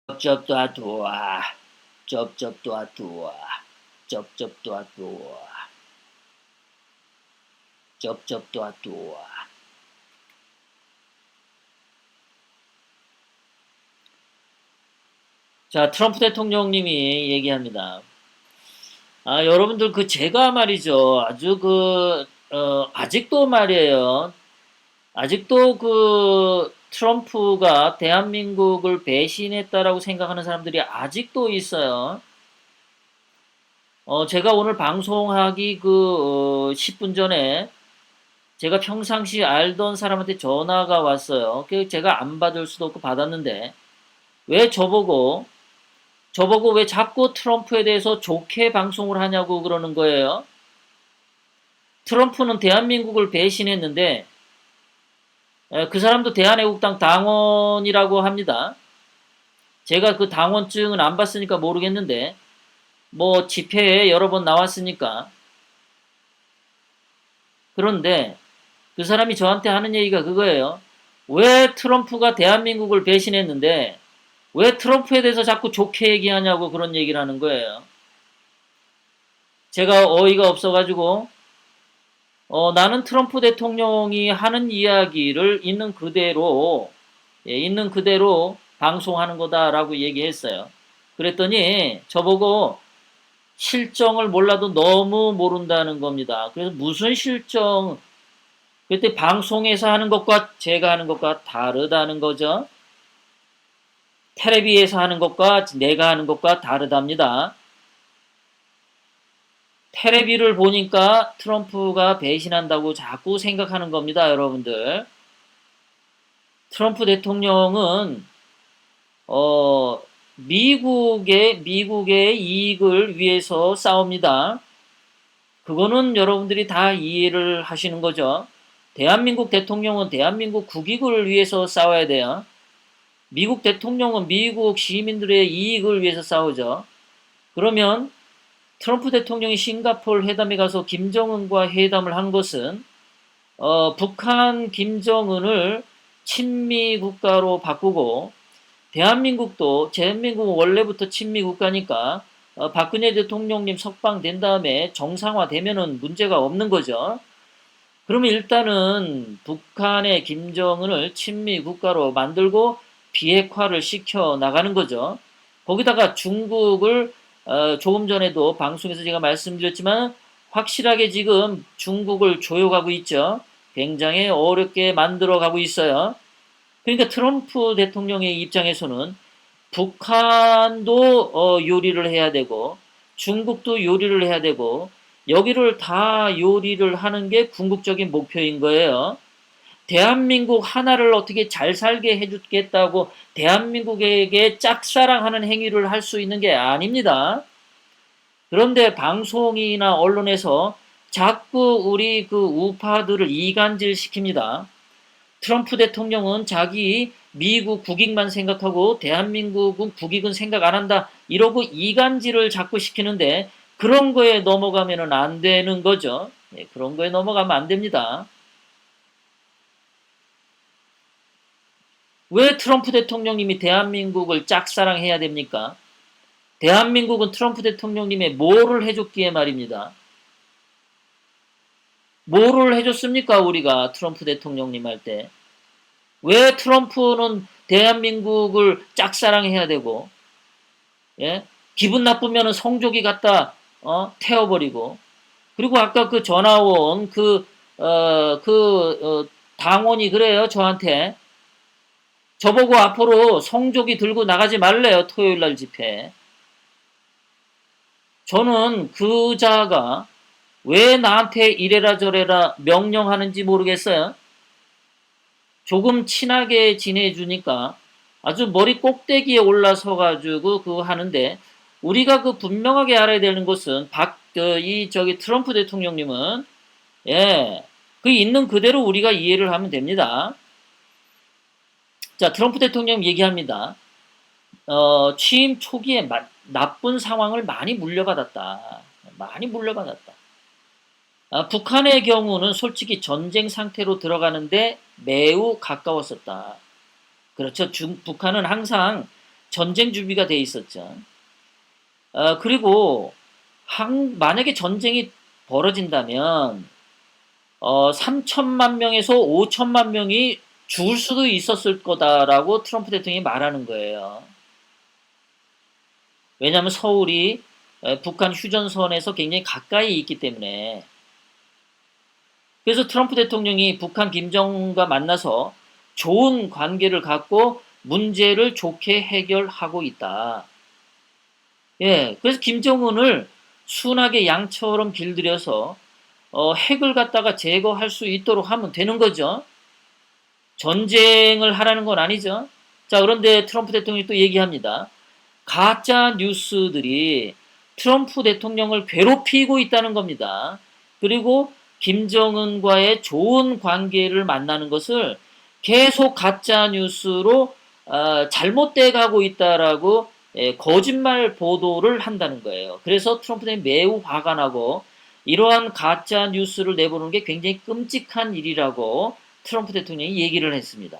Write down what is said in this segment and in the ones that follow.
쩝쩝도아도아 쩝쩝도아도아 쩝쩝도아도아 쩝쩝도아도아. 자, 트럼프 대통령님이 얘기합니다. 여러분들 제가 말이죠. 아주 아직도 말이에요. 아직도 트럼프가 대한민국을 배신했다라고 생각하는 사람들이 아직도 있어요. 제가 오늘 방송하기 10분 전에 제가 평상시 알던 사람한테 전화가 왔어요. 제가 안 받을 수도 없고 받았는데, 왜 저보고 왜 자꾸 트럼프에 대해서 좋게 방송을 하냐고 그러는 거예요. 트럼프는 대한민국을 배신했는데, 그 사람도 대한애국당 당원이라고 합니다. 제가 그 당원증은 안 봤으니까 모르겠는데, 뭐 집회에 여러 번 나왔으니까. 그런데 그 사람이 저한테 하는 얘기가 그거예요. 왜 트럼프가 대한민국을 배신했는데 왜 트럼프에 대해서 자꾸 좋게 얘기하냐고 그런 얘기를 하는 거예요. 제가 어이가 없어가지고 나는 트럼프 대통령이 하는 이야기를 있는 그대로 방송하는 거다라고 얘기했어요. 그랬더니 저보고 실정을 몰라도 너무 모른다는 겁니다. 그래서 무슨 실정, 그때 방송에서 하는 것과 제가 하는 것과 다르다는 거죠. 텔레비에서 하는 것과 내가 하는 것과 다르답니다. 텔레비를 보니까 트럼프가 배신한다고 자꾸 생각하는 겁니다, 여러분들. 트럼프 대통령은 미국의 이익을 위해서 싸웁니다. 그거는 여러분들이 다 이해를 하시는 거죠. 대한민국 대통령은 대한민국 국익을 위해서 싸워야 돼요. 미국 대통령은 미국 시민들의 이익을 위해서 싸우죠. 그러면 트럼프 대통령이 싱가포르 회담에 가서 김정은과 회담을 한 것은 북한 김정은을 친미 국가로 바꾸고 대한민국은 원래부터 친미 국가니까 박근혜 대통령님 석방된 다음에 정상화되면은 문제가 없는 거죠. 그러면 일단은 북한의 김정은을 친미 국가로 만들고 비핵화를 시켜 나가는 거죠. 거기다가 중국을 조금 전에도 방송에서 제가 말씀드렸지만 확실하게 지금 중국을 조여가고 있죠. 굉장히 어렵게 만들어 가고 있어요. 그러니까 트럼프 대통령의 입장에서는 북한도 요리를 해야 되고 중국도 요리를 해야 되고 여기를 다 요리를 하는 게 궁극적인 목표인 거예요. 대한민국 하나를 어떻게 잘 살게 해주겠다고 대한민국에게 짝사랑하는 행위를 할 수 있는 게 아닙니다. 그런데 방송이나 언론에서 자꾸 우리 우파들을 이간질 시킵니다. 트럼프 대통령은 자기 미국 국익만 생각하고 대한민국은 국익은 생각 안 한다. 이러고 이간질을 자꾸 시키는데 그런 거에 넘어가면 안 되는 거죠. 그런 거에 넘어가면 안 됩니다. 왜 트럼프 대통령님이 대한민국을 짝사랑해야 됩니까? 대한민국은 트럼프 대통령님의 뭐를 해줬기에 말입니다. 뭐를 해줬습니까? 우리가 트럼프 대통령님 할 때. 왜 트럼프는 대한민국을 짝사랑해야 되고, 예? 기분 나쁘면 성조기 갖다, 태워버리고. 그리고 아까 전화 온 당원이 그래요, 저한테. 저보고 앞으로 성조기 들고 나가지 말래요, 토요일 날 집회. 저는 그자가 왜 나한테 이래라 저래라 명령하는지 모르겠어요. 조금 친하게 지내주니까 아주 머리 꼭대기에 올라서 가지고 그거 하는데 우리가 분명하게 알아야 되는 것은 트럼프 대통령님은 있는 그대로 우리가 이해를 하면 됩니다. 자, 트럼프 대통령 얘기합니다. 취임 초기에 나쁜 상황을 많이 물려받았다. 많이 물려받았다. 북한의 경우는 솔직히 전쟁 상태로 들어가는데 매우 가까웠었다. 그렇죠. 북한은 항상 전쟁 준비가 돼 있었죠. 그리고 만약에 전쟁이 벌어진다면 3천만 명에서 5천만 명이 죽을 수도 있었을 거다라고 트럼프 대통령이 말하는 거예요. 왜냐하면 서울이 북한 휴전선에서 굉장히 가까이 있기 때문에. 그래서 트럼프 대통령이 북한 김정은과 만나서 좋은 관계를 갖고 문제를 좋게 해결하고 있다. 예, 그래서 김정은을 순하게 양처럼 길들여서 핵을 갖다가 제거할 수 있도록 하면 되는 거죠. 전쟁을 하라는 건 아니죠. 자, 그런데 트럼프 대통령이 또 얘기합니다. 가짜 뉴스들이 트럼프 대통령을 괴롭히고 있다는 겁니다. 그리고 김정은과의 좋은 관계를 만나는 것을 계속 가짜 뉴스로 잘못돼 가고 있다라고 거짓말 보도를 한다는 거예요. 그래서 트럼프 대통령이 매우 화가 나고 이러한 가짜 뉴스를 내보는 게 굉장히 끔찍한 일이라고 트럼프 대통령이 얘기를 했습니다.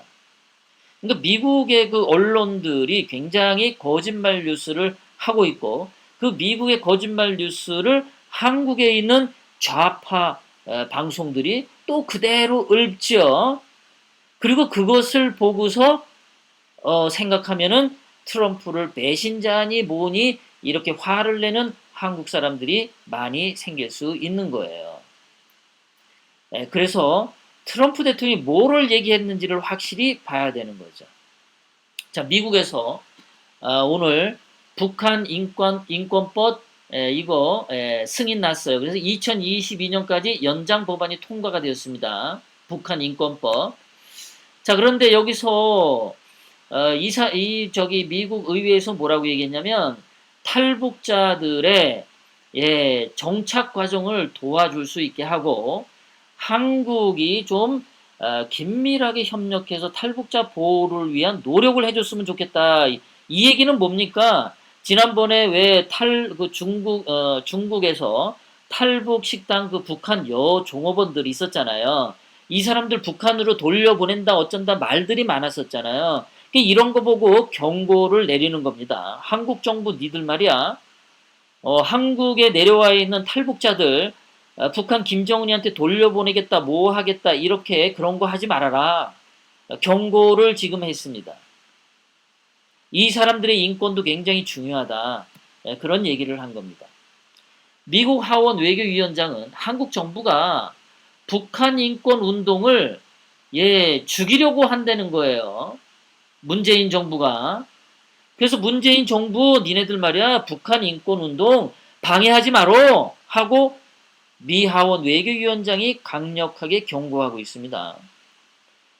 그러니까 미국의 그 언론들이 굉장히 거짓말 뉴스를 하고 있고 그 미국의 거짓말 뉴스를 한국에 있는 좌파 방송들이 또 그대로 읊죠. 그리고 그것을 보고서 생각하면은 트럼프를 배신자니 뭐니 이렇게 화를 내는 한국 사람들이 많이 생길 수 있는 거예요. 그래서 트럼프 대통령이 뭐를 얘기했는지를 확실히 봐야 되는 거죠. 자, 미국에서 오늘 북한 인권법 이거 승인 났어요. 그래서 2022년까지 연장 법안이 통과가 되었습니다. 북한 인권법. 자, 그런데 여기서 저기 미국 의회에서 뭐라고 얘기했냐면 탈북자들의 정착 과정을 도와줄 수 있게 하고 한국이 좀 긴밀하게 협력해서 탈북자 보호를 위한 노력을 해줬으면 좋겠다. 이 얘기는 뭡니까? 지난번에 왜 중국에서 탈북 식당 그 북한 여종업원들이 있었잖아요. 이 사람들 북한으로 돌려보낸다 어쩐다 말들이 많았었잖아요. 이런 거 보고 경고를 내리는 겁니다. 한국 정부 니들 말이야. 한국에 내려와 있는 탈북자들 북한 김정은이한테 돌려보내겠다, 뭐 하겠다, 이렇게 그런 거 하지 말아라. 경고를 지금 했습니다. 이 사람들의 인권도 굉장히 중요하다. 그런 얘기를 한 겁니다. 미국 하원 외교위원장은 한국 정부가 북한 인권 운동을 죽이려고 한다는 거예요. 문재인 정부가. 그래서 문재인 정부 니네들 말이야 북한 인권 운동 방해하지 마라 하고 미 하원 외교위원장이 강력하게 경고하고 있습니다.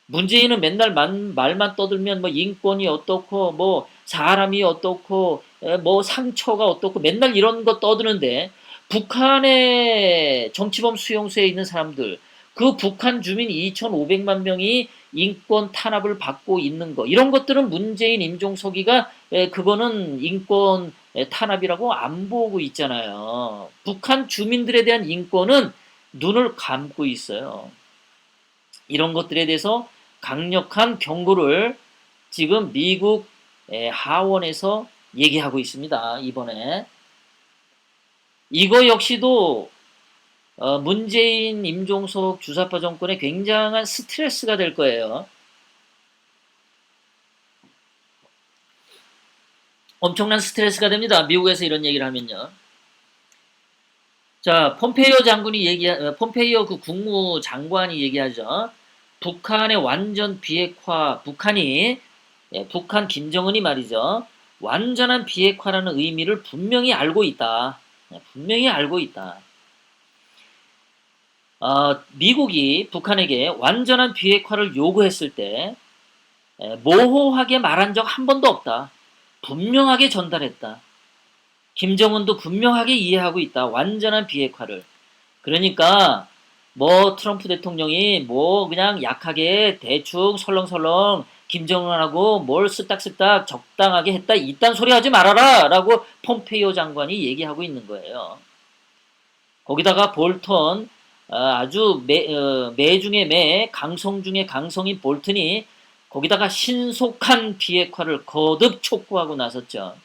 문재인은 맨날 말만 떠들면 뭐 인권이 어떻고 뭐 사람이 어떻고 뭐 상처가 어떻고 맨날 이런 거 떠드는데 북한의 정치범 수용소에 있는 사람들 그 북한 주민 2,500만 명이 인권 탄압을 받고 있는 거 이런 것들은 문재인 임종석이가 그거는 인권 탄압이라고 안 보고 있잖아요. 북한 주민들에 대한 인권은 눈을 감고 있어요. 이런 것들에 대해서 강력한 경고를 지금 미국 하원에서 얘기하고 있습니다. 이번에 이거 역시도 문재인 임종석 주사파 정권에 굉장한 스트레스가 될 거예요. 엄청난 스트레스가 됩니다. 미국에서 이런 얘기를 하면요. 자, 폼페이오 그 국무장관이 얘기하죠. 북한의 완전 비핵화, 북한 김정은이 말이죠. 완전한 비핵화라는 의미를 분명히 알고 있다. 분명히 알고 있다. 미국이 북한에게 완전한 비핵화를 요구했을 때 모호하게 말한 적 한 번도 없다. 분명하게 전달했다. 김정은도 분명하게 이해하고 있다. 완전한 비핵화를. 그러니까 뭐 트럼프 대통령이 뭐 그냥 약하게 대충 설렁설렁 김정은하고 뭘 쓰딱쓰딱 적당하게 했다. 이딴 소리 하지 말아라 라고 폼페이오 장관이 얘기하고 있는 거예요. 거기다가 볼턴 아주 매 중에 매 강성 중에 강성인 볼턴이 거기다가 신속한 비핵화를 거듭 촉구하고 나섰죠.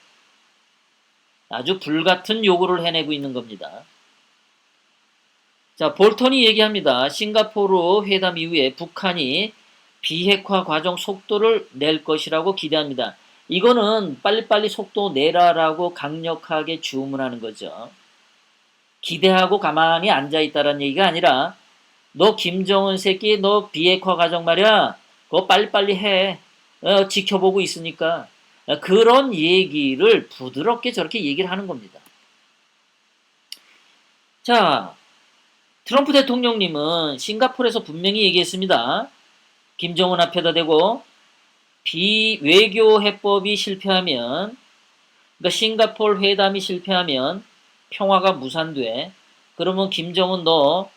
아주 불같은 요구를 해내고 있는 겁니다. 자, 볼턴이 얘기합니다. 싱가포르 회담 이후에 북한이 비핵화 과정 속도를 낼 것이라고 기대합니다. 이거는 빨리빨리 속도 내라라고 강력하게 주문하는 거죠. 기대하고 가만히 앉아있다는 얘기가 아니라 너 김정은 새끼 너 비핵화 과정 말이야 그거 빨리빨리 해. 지켜보고 있으니까. 그런 얘기를 부드럽게 저렇게 얘기를 하는 겁니다. 자, 트럼프 대통령님은 싱가포르에서 분명히 얘기했습니다. 김정은 앞에다 대고 비외교 해법이 실패하면, 그러니까 싱가포르 회담이 실패하면 평화가 무산돼. 그러면 김정은 너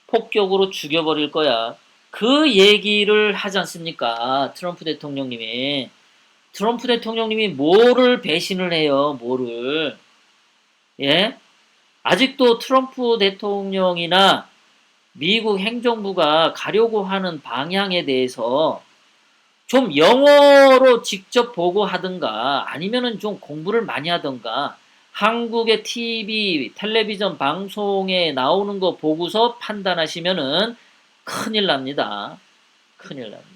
폭격으로 죽여버릴 거야. 그 얘기를 하지 않습니까? 트럼프 대통령님이. 트럼프 대통령님이 뭐를 배신을 해요, 뭐를. 예? 아직도 트럼프 대통령이나 미국 행정부가 가려고 하는 방향에 대해서 좀 영어로 직접 보고 하든가 아니면은 좀 공부를 많이 하든가 한국의 TV, 텔레비전 방송에 나오는 거 보고서 판단하시면은 큰일 납니다. 큰일 납니다.